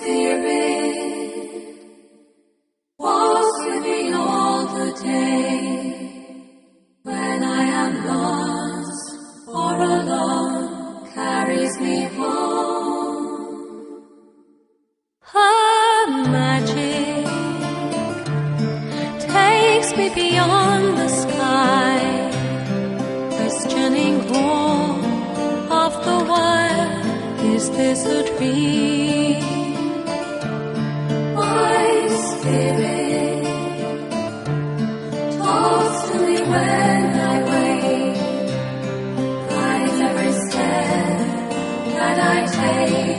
Spirit walks with me all the day. When I am lost or alone, carries me home. Her magic takes me beyond the sky, questioning all of the while. Is this a dream? My spirit talks to me when I wake, guides every step that I take.